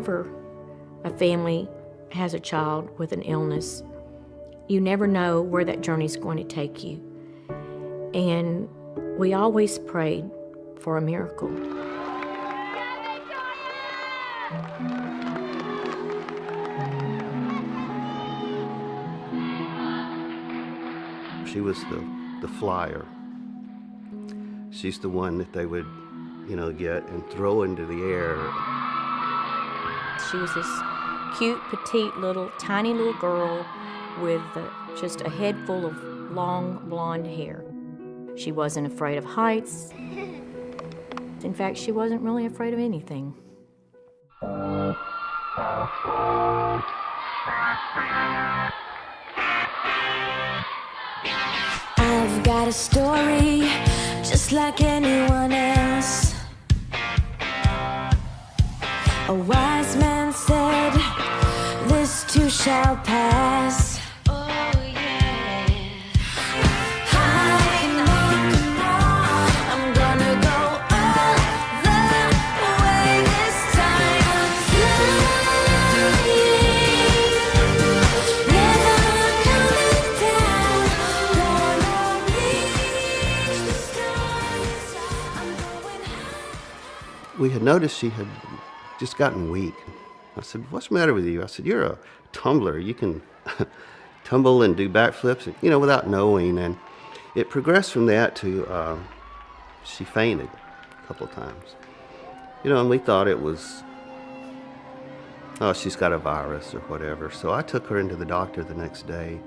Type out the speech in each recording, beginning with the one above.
whenever a family has a child with an illness, you never know where that journey's going to take you. And we always prayed for a miracle. She was the flyer. She's the one that they would, get and throw into the air. She was this cute, petite, tiny little girl with just a head full of long, blonde hair. She wasn't afraid of heights. In fact, she wasn't really afraid of anything. I've got a story just like anyone else. A wise man said, this too shall pass. Oh yeah. Come on, I'm gonna go all the way this time. Flying, never coming down. Gonna reach the stars. I'm going high. We had noticed she had just gotten weak. I said, what's the matter with you? I said, you're a tumbler. You can tumble and do backflips, without knowing. And it progressed from that to she fainted a couple of times. And we thought it was, she's got a virus or whatever. So I took her into the doctor the next day,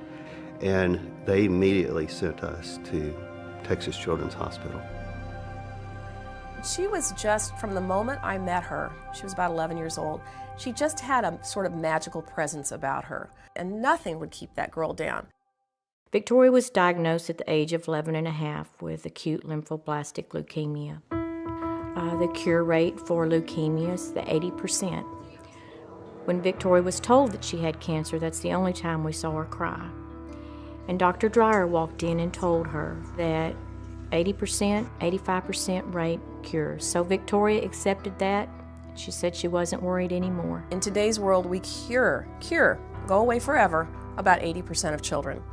and they immediately sent us to Texas Children's Hospital. She was just, from the moment I met her, she was about 11 years old, she just had a sort of magical presence about her, and nothing would keep that girl down. Victoria was diagnosed at the age of 11 and a half with acute lymphoblastic leukemia. The cure rate for leukemia is the 80%. When Victoria was told that she had cancer, that's the only time we saw her cry. And Dr. Dreyer walked in and told her that 80%, 85% rate cure. So Victoria accepted that. She said she wasn't worried anymore. In today's world, we cure, go away forever, about 80% of children.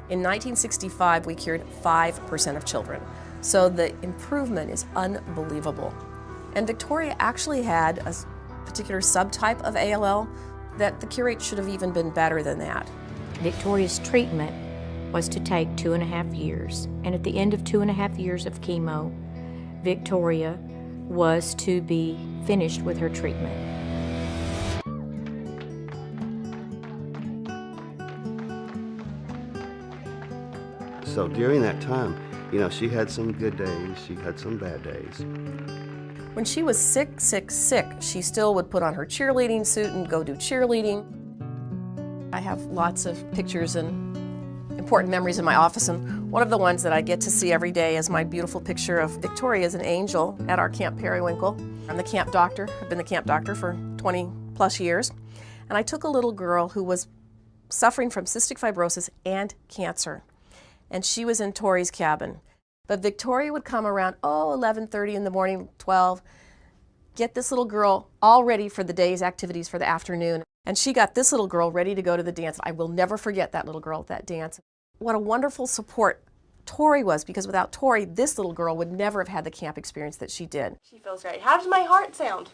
In 1965, we cured 5% of children. So the improvement is unbelievable. And Victoria actually had a particular subtype of ALL that the cure rate should have even been better than that. Victoria's treatment was to take 2.5 years. And at the end of 2.5 years of chemo, Victoria was to be finished with her treatment. So during that time, she had some good days, she had some bad days. When she was sick, she still would put on her cheerleading suit and go do cheerleading. I have lots of pictures and important memories in my office, and one of the ones that I get to see every day is my beautiful picture of Victoria as an angel at our Camp Periwinkle. I'm the camp doctor. I've been the camp doctor for 20 plus years, and I took a little girl who was suffering from cystic fibrosis and cancer, and she was in Tori's cabin. But Victoria would come around 11:30 in the morning, 12, get this little girl all ready for the day's activities for the afternoon. And she got this little girl ready to go to the dance. I will never forget that little girl at that dance. What a wonderful support Tori was, because without Tori, this little girl would never have had the camp experience that she did. She feels great. How does my heart sound?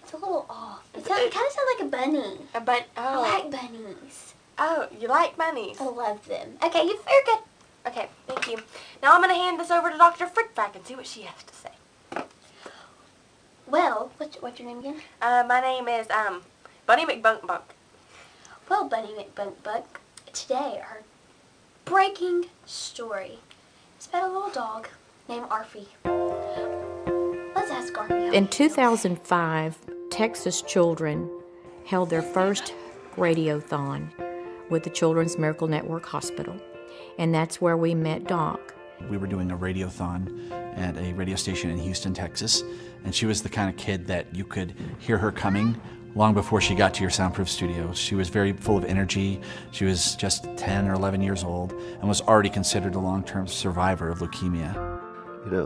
It's a little off. It kind of sounds like a bunny. I like bunnies. Oh, you like bunnies? I love them. Okay, you're good. Okay, thank you. Now I'm going to hand this over to Dr. Frickback and see what she has to say. Well, what's your name again? My name is, Bunny McBunkbunk. Well, Bunny McBunkbunk, today our breaking story is about a little dog named Arfie. Let's ask Arfie. In 2005, Texas Children held their first radiothon with the Children's Miracle Network Hospital, and that's where we met Doc. We were doing a radiothon at a radio station in Houston, Texas, and she was the kind of kid that you could hear her coming long before she got to your soundproof studio. She was very full of energy. She was just 10 or 11 years old and was already considered a long-term survivor of leukemia.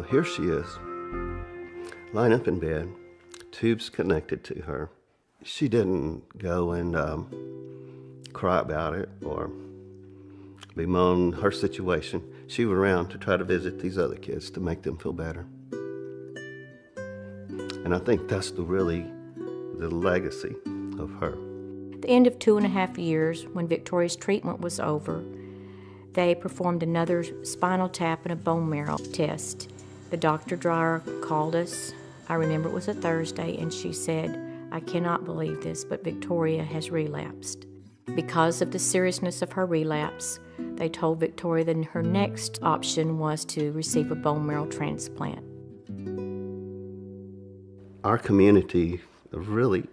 Here she is, lying up in bed, tubes connected to her. She didn't go and cry about it or bemoan her situation. She was around to try to visit these other kids to make them feel better. And I think that's the legacy of her. At the end of 2.5 years, when Victoria's treatment was over, they performed another spinal tap and a bone marrow test. The Dr. Dreyer called us. I remember it was a Thursday, and she said, "I cannot believe this, but Victoria has relapsed." Because of the seriousness of her relapse, they told Victoria that her next option was to receive a bone marrow transplant. Our community really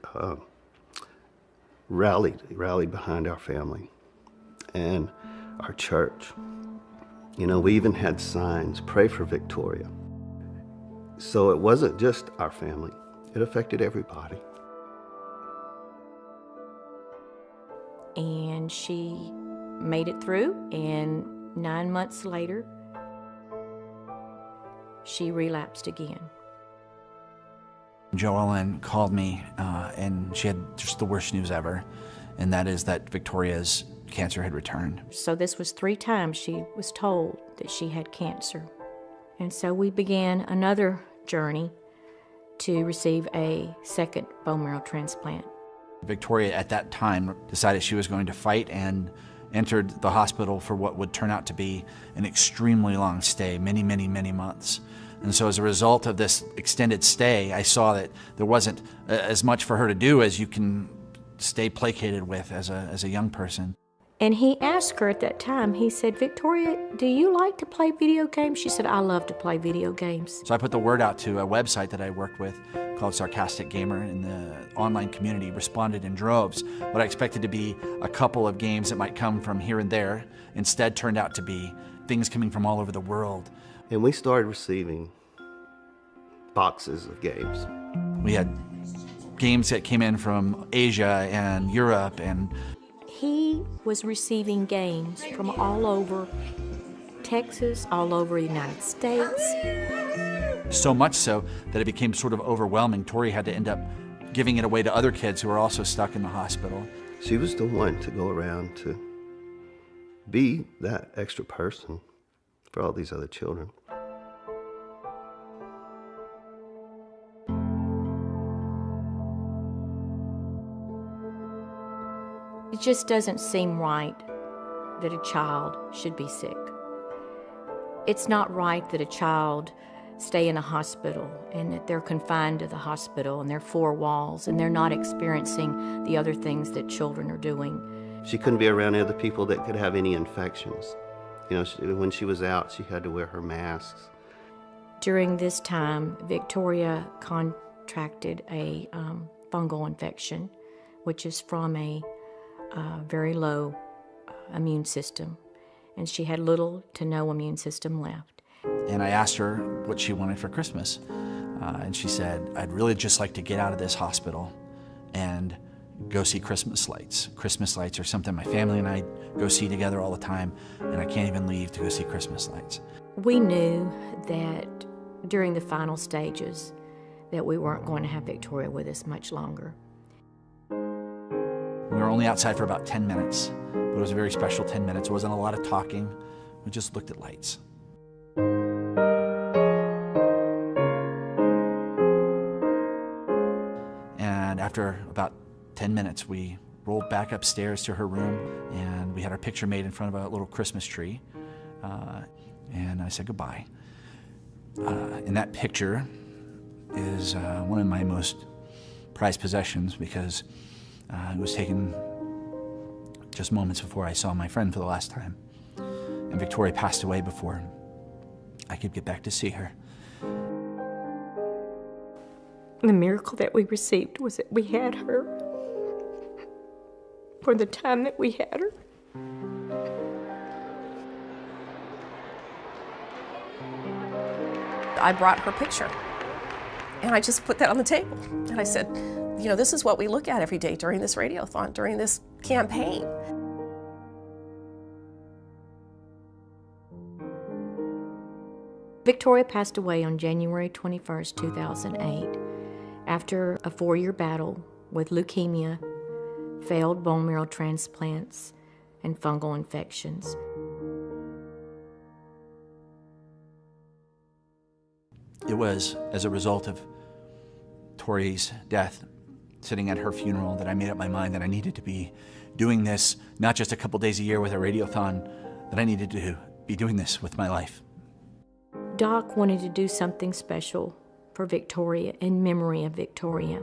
rallied behind our family and our church. You know, we even had signs, "Pray for Victoria." So it wasn't just our family, it affected everybody. And she made it through, and 9 months later, she relapsed again. Joellen called me, and she had just the worst news ever, and that is that Victoria's cancer had returned. So this was 3 times she was told that she had cancer. And so we began another journey to receive a second bone marrow transplant. Victoria at that time decided she was going to fight and entered the hospital for what would turn out to be an extremely long stay, many, many, many months. And so as a result of this extended stay, I saw that there wasn't as much for her to do as you can stay placated with as a young person. And he asked her at that time, he said, "Victoria, do you like to play video games?" She said, "I love to play video games." So I put the word out to a website that I worked with called Sarcastic Gamer, and the online community responded in droves. What I expected to be a couple of games that might come from here and there instead turned out to be things coming from all over the world. And we started receiving boxes of games. We had games that came in from Asia and Europe, and He was receiving games from all over Texas, all over the United States. so much so that it became sort of overwhelming. Tori had to end up giving it away to other kids who were also stuck in the hospital. She was the one to go around to be that extra person for all these other children. It just doesn't seem right that a child should be sick. It's not right that a child stay in a hospital and that they're confined to the hospital and their 4 walls and they're not experiencing the other things that children are doing. She couldn't be around other people that could have any infections. You know, when she was out, she had to wear her masks. During this time, Victoria contracted a fungal infection, which is from a very low immune system, and she had little to no immune system left. And I asked her what she wanted for Christmas, and she said, "I'd really just like to get out of this hospital and go see Christmas lights. Christmas lights are something my family and I go see together all the time, and I can't even leave to go see Christmas lights." We knew that during the final stages that we weren't going to have Victoria with us much longer. We were only outside for about 10 minutes, but it was a very special 10 minutes. It wasn't a lot of talking. We just looked at lights. And after about 10 minutes, we rolled back upstairs to her room, and we had our picture made in front of a little Christmas tree. And I said goodbye. And that picture is one of my most prized possessions because it was taken just moments before I saw my friend for the last time. And Victoria passed away before I could get back to see her. The miracle that we received was that we had her for the time that we had her. I brought her picture, and I just put that on the table. And I said, you know, this is what we look at every day during this radiothon, during this campaign. Victoria passed away on January 21st, 2008, after a 4-year battle with leukemia, failed bone marrow transplants, and fungal infections. It was as a result of Tori's death, sitting at her funeral, that I made up my mind that I needed to be doing this, not just a couple days a year with a radiothon, that I needed to be doing this with my life. Doc wanted to do something special for Victoria, in memory of Victoria.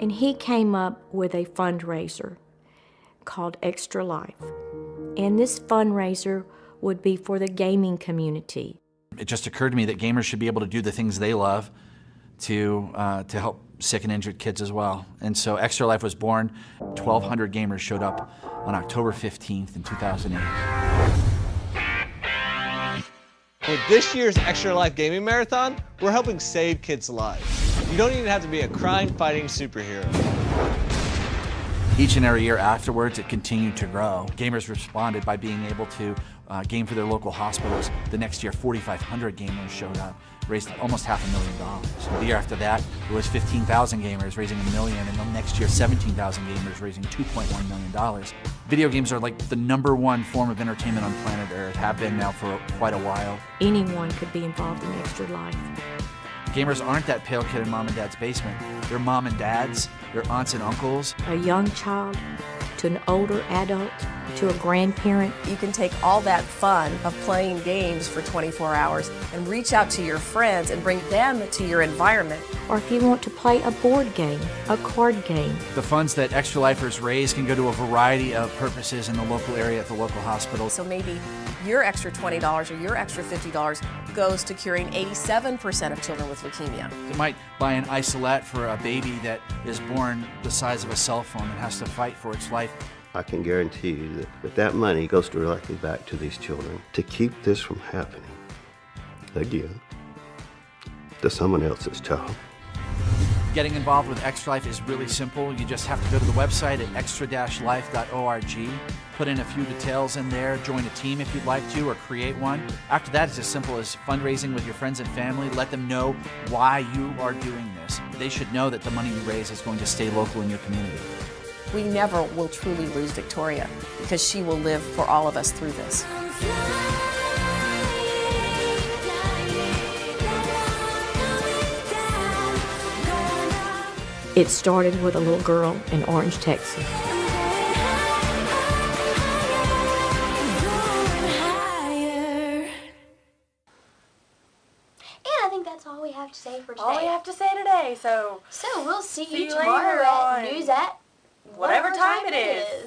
And he came up with a fundraiser called Extra Life. And this fundraiser would be for the gaming community. It just occurred to me that gamers should be able to do the things they love to help sick and injured kids as well. And so Extra Life was born. 1,200 gamers showed up on October 15th in 2008. With this year's Extra Life Gaming Marathon, we're helping save kids' lives. You don't even have to be a crime-fighting superhero. Each and every year afterwards, it continued to grow. Gamers responded by being able to game for their local hospitals. The next year, 4,500 gamers showed up, raised almost $500,000. The year after that, it was 15,000 gamers raising $1 million, and the next year, 17,000 gamers raising $2.1 million. Video games are like the #1 form of entertainment on planet Earth, have been now for quite a while. Anyone could be involved in Extra Life. Gamers aren't that pale kid in mom and dad's basement. They're mom and dads, they're aunts and uncles. A young child to an older adult to a grandparent. You can take all that fun of playing games for 24 hours and reach out to your friends and bring them to your environment. Or if you want to play a board game, a card game. The funds that Extra Lifers raise can go to a variety of purposes in the local area at the local hospital. So maybe your extra $20 or your extra $50 goes to curing 87% of children with leukemia. They might buy an isolette for a baby that is born the size of a cell phone and has to fight for its life. I can guarantee you that that money goes directly back to these children to keep this from happening again to someone else's child. Getting involved with Extra Life is really simple. You just have to go to the website at extra-life.org, put in a few details in there, join a team if you'd like to, or create one. After that, it's as simple as fundraising with your friends and family. Let them know why you are doing this. They should know that the money you raise is going to stay local in your community. We never will truly lose Victoria because she will live for all of us through this. It started with a little girl in Orange, Texas. And I think that's all we have to say for today. All we have to say today, so So we'll see See you you tomorrow later at on news at whatever time it is.